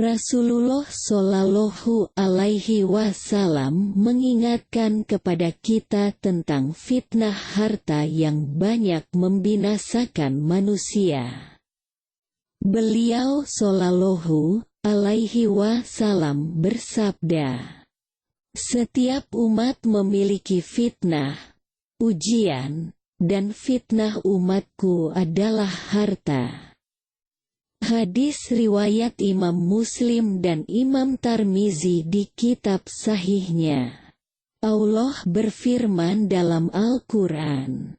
Rasulullah Shallallahu Alaihi Wasallam mengingatkan kepada kita tentang fitnah harta yang banyak membinasakan manusia. Beliau Shallallahu Alaihi Wasallam bersabda, "Setiap umat memiliki fitnah, ujian, dan fitnah umatku adalah harta." Hadis riwayat Imam Muslim dan Imam Tirmizi di kitab sahihnya. Allah berfirman dalam Al-Quran,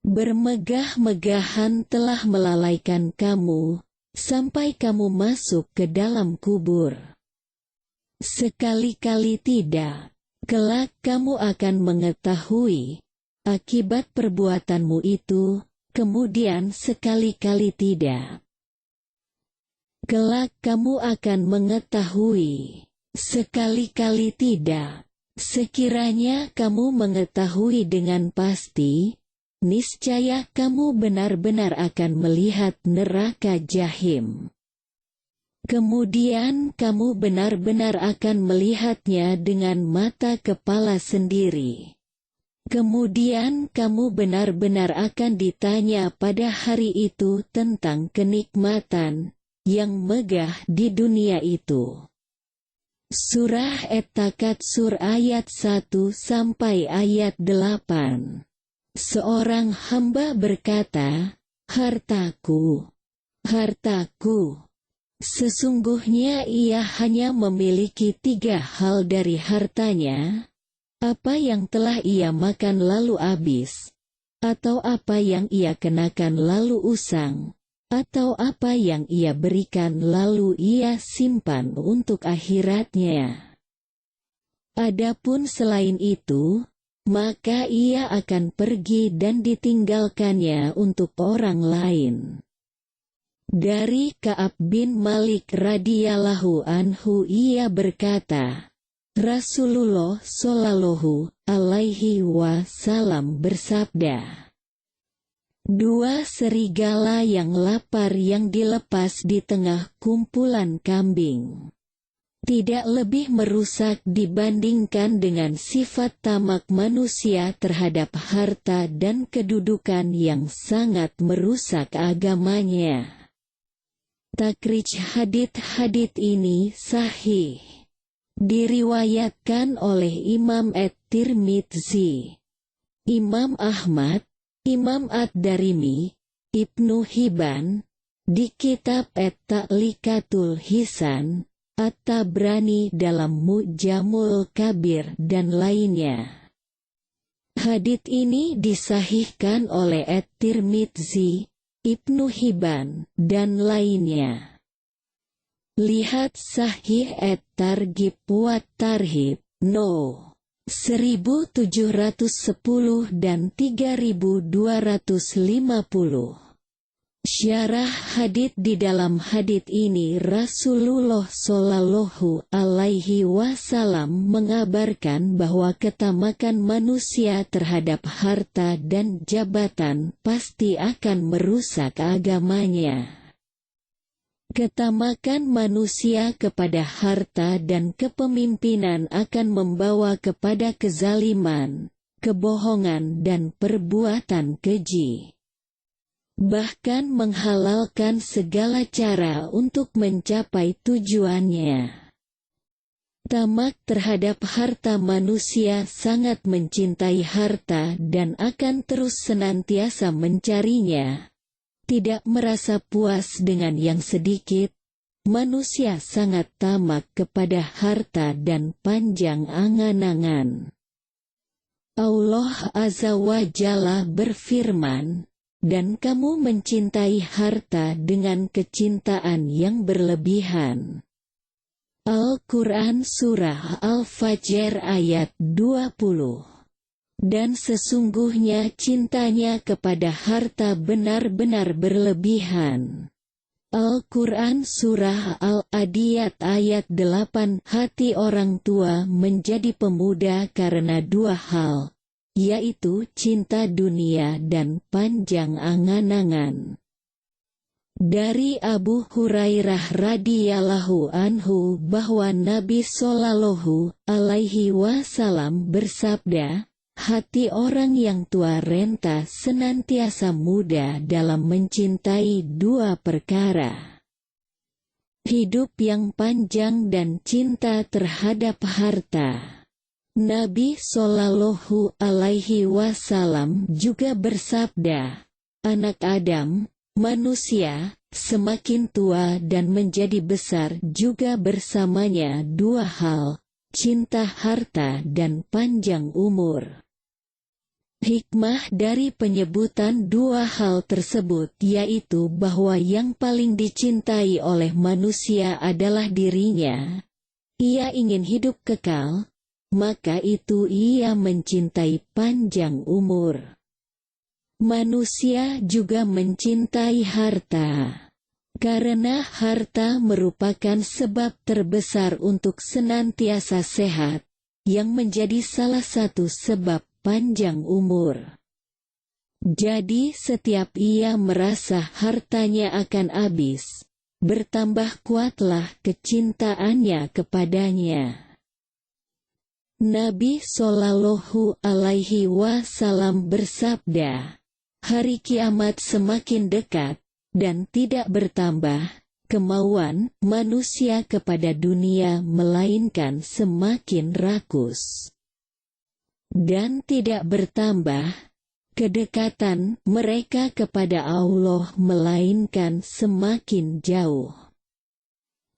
"Bermegah-megahan telah melalaikan kamu, sampai kamu masuk ke dalam kubur. Sekali-kali tidak, kelak kamu akan mengetahui akibat perbuatanmu itu, kemudian sekali-kali tidak. Kelak kamu akan mengetahui, sekali-kali tidak. Sekiranya kamu mengetahui dengan pasti, niscaya kamu benar-benar akan melihat neraka Jahim. Kemudian kamu benar-benar akan melihatnya dengan mata kepala sendiri. Kemudian kamu benar-benar akan ditanya pada hari itu tentang kenikmatan yang megah di dunia itu." Surah At-Takatsur ayat 1 sampai ayat 8. Seorang hamba berkata, "Hartaku, hartaku." Sesungguhnya ia hanya memiliki 3 hal dari hartanya. Apa yang telah ia makan lalu habis, atau apa yang ia kenakan lalu usang, atau apa yang ia berikan lalu ia simpan untuk akhiratnya. Adapun selain itu, maka ia akan pergi dan ditinggalkannya untuk orang lain. Dari Ka'ab bin Malik radhiyallahu anhu ia berkata, Rasulullah Shallallahu Alaihi Wasallam bersabda, "2 serigala yang lapar yang dilepas di tengah kumpulan kambing tidak lebih merusak dibandingkan dengan sifat tamak manusia terhadap harta dan kedudukan yang sangat merusak agamanya." Takrij hadits ini sahih. Diriwayatkan oleh Imam At-Tirmidzi, Imam Ahmad, Imam Ad-Darimi, Ibnu Hibban, di kitab At-Ta'likatul Hisan, At-Tabrani dalam Mu'jamul Kabir dan lainnya. Hadits ini disahihkan oleh At-Tirmidzi, Ibnu Hibban, dan lainnya. Lihat Sahih At-Targhib wa Tarhib, No. 1710 dan 3250. Syarah hadits di dalam hadits ini Rasulullah Shallallahu Alaihi Wasallam mengabarkan bahwa ketamakan manusia terhadap harta dan jabatan pasti akan merusak agamanya. Ketamakan manusia kepada harta dan kepemimpinan akan membawa kepada kezaliman, kebohongan dan perbuatan keji. Bahkan menghalalkan segala cara untuk mencapai tujuannya. Tamak terhadap harta manusia sangat mencintai harta dan akan terus senantiasa mencarinya. Tidak merasa puas dengan yang sedikit, manusia sangat tamak kepada harta dan panjang angan-angan. Allah Azza wa Jalla berfirman, "Dan kamu mencintai harta dengan kecintaan yang berlebihan." Al-Quran Surah Al-Fajr ayat 20. Dan sesungguhnya cintanya kepada harta benar-benar berlebihan. Al-Quran Surah Al-Adiyat ayat 8. Hati orang tua menjadi pemuda karena 2 hal, yaitu cinta dunia dan panjang angan-angan. Dari Abu Hurairah radhiyallahu anhu bahwa Nabi Shallallahu alaihi wasallam bersabda, hati orang yang tua renta senantiasa muda dalam mencintai dua perkara: hidup yang panjang dan cinta terhadap harta. Nabi Shallallahu alaihi wasallam juga bersabda, anak Adam, manusia, semakin tua dan menjadi besar juga bersamanya dua hal, cinta harta dan panjang umur. Hikmah dari penyebutan dua hal tersebut yaitu bahwa yang paling dicintai oleh manusia adalah dirinya. Ia ingin hidup kekal, maka itu ia mencintai panjang umur. Manusia juga mencintai harta, karena harta merupakan sebab terbesar untuk senantiasa sehat, yang menjadi salah satu sebab panjang umur. Jadi setiap ia merasa hartanya akan habis, bertambah kuatlah kecintaannya kepadanya. Nabi Shallallahu alaihi wasallam bersabda, hari kiamat semakin dekat, dan tidak bertambah kemauan manusia kepada dunia melainkan semakin rakus. Dan tidak bertambah kedekatan mereka kepada Allah melainkan semakin jauh.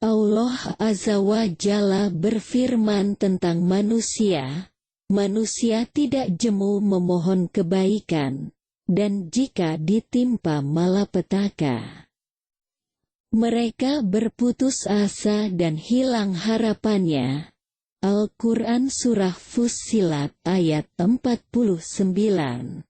Allah Azza wa Jalla berfirman tentang manusia, manusia tidak jemu memohon kebaikan, dan jika ditimpa malapetaka, mereka berputus asa dan hilang harapannya. Al-Quran Surah Fussilat ayat 49.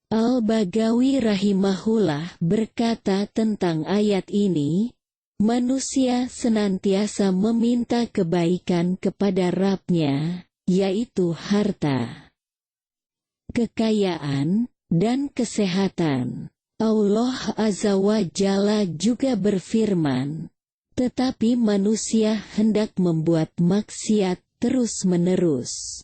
Al-Bagawi rahimahullah berkata tentang ayat ini, manusia senantiasa meminta kebaikan kepada Rabb-Nya, yaitu harta, kekayaan, dan kesehatan. Allah Azza wa Jalla juga berfirman, tetapi manusia hendak membuat maksiat terus-menerus.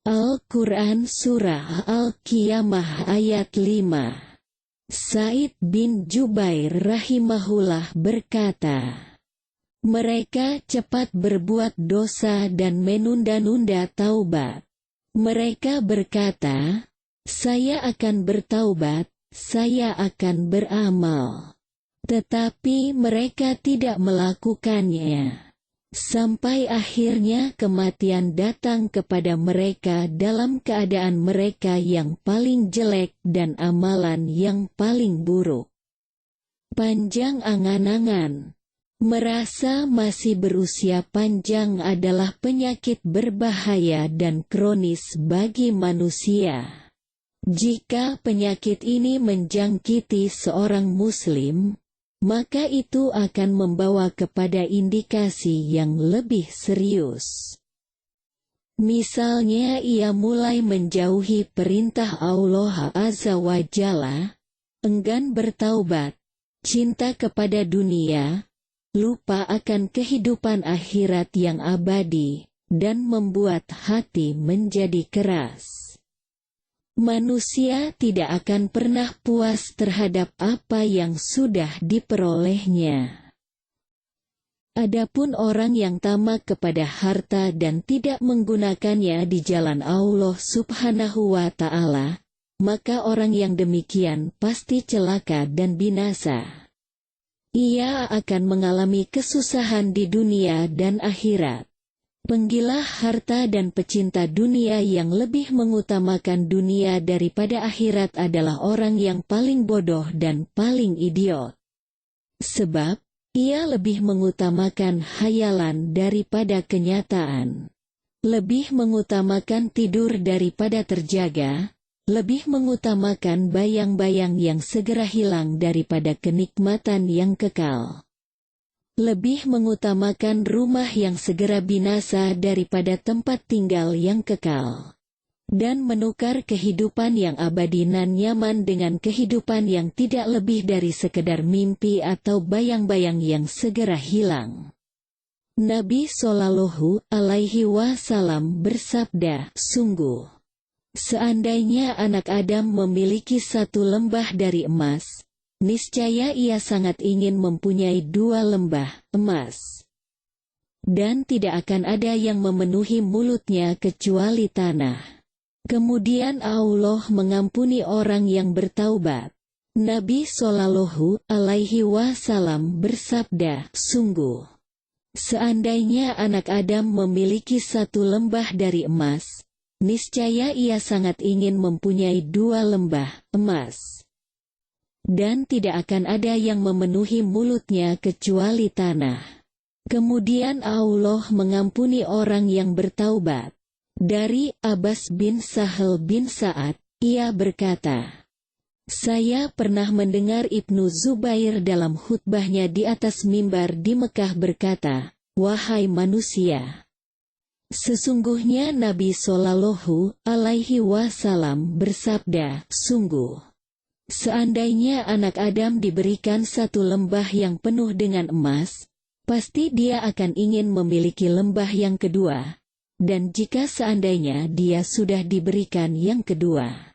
Al-Quran Surah Al-Qiyamah ayat 5. Said bin Jubair rahimahullah berkata, mereka cepat berbuat dosa dan menunda-nunda taubat. Mereka berkata, saya akan bertaubat, saya akan beramal. Tetapi mereka tidak melakukannya. Sampai akhirnya kematian datang kepada mereka dalam keadaan mereka yang paling jelek dan amalan yang paling buruk. Panjang angan-angan. Merasa masih berusia panjang adalah penyakit berbahaya dan kronis bagi manusia. Jika penyakit ini menjangkiti seorang muslim, maka itu akan membawa kepada indikasi yang lebih serius. Misalnya ia mulai menjauhi perintah Allah Azza wa Jalla, enggan bertaubat, cinta kepada dunia, lupa akan kehidupan akhirat yang abadi, dan membuat hati menjadi keras. Manusia tidak akan pernah puas terhadap apa yang sudah diperolehnya. Adapun orang yang tamak kepada harta dan tidak menggunakannya di jalan Allah Subhanahu wa Ta'ala, maka orang yang demikian pasti celaka dan binasa. Ia akan mengalami kesusahan di dunia dan akhirat. Penggila harta dan pecinta dunia yang lebih mengutamakan dunia daripada akhirat adalah orang yang paling bodoh dan paling idiot. Sebab, ia lebih mengutamakan hayalan daripada kenyataan. Lebih mengutamakan tidur daripada terjaga, lebih mengutamakan bayang-bayang yang segera hilang daripada kenikmatan yang kekal. Lebih mengutamakan rumah yang segera binasa daripada tempat tinggal yang kekal. dan menukar kehidupan yang abadi dan nyaman dengan kehidupan yang tidak lebih dari sekedar mimpi atau bayang-bayang yang segera hilang. Nabi Shallallahu Alaihi Wasallam bersabda, sungguh, seandainya anak Adam memiliki satu lembah dari emas, niscaya ia sangat ingin mempunyai 2 lembah emas. Dan tidak akan ada yang memenuhi mulutnya kecuali tanah. Kemudian Allah mengampuni orang yang bertaubat. Nabi Shallallahu Alaihi Wasallam bersabda, sungguh, seandainya anak Adam memiliki satu lembah dari emas, niscaya ia sangat ingin mempunyai 2 lembah emas. Dan tidak akan ada yang memenuhi mulutnya kecuali tanah. Kemudian Allah mengampuni orang yang bertaubat. Dari Abbas bin Sahal bin Sa'ad, ia berkata, saya pernah mendengar Ibnu Zubair dalam khutbahnya di atas mimbar di Mekah berkata, wahai manusia, sesungguhnya Nabi Shallallahu Alaihi Wasallam bersabda, sungguh, seandainya anak Adam diberikan satu lembah yang penuh dengan emas, pasti dia akan ingin memiliki lembah yang kedua. Dan jika seandainya dia sudah diberikan yang kedua,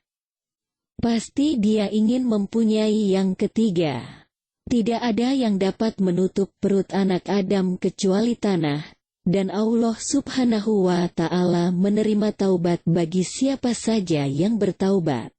pasti dia ingin mempunyai yang ketiga. Tidak ada yang dapat menutup perut anak Adam kecuali tanah, dan Allah Subhanahu wa Ta'ala menerima taubat bagi siapa saja yang bertaubat.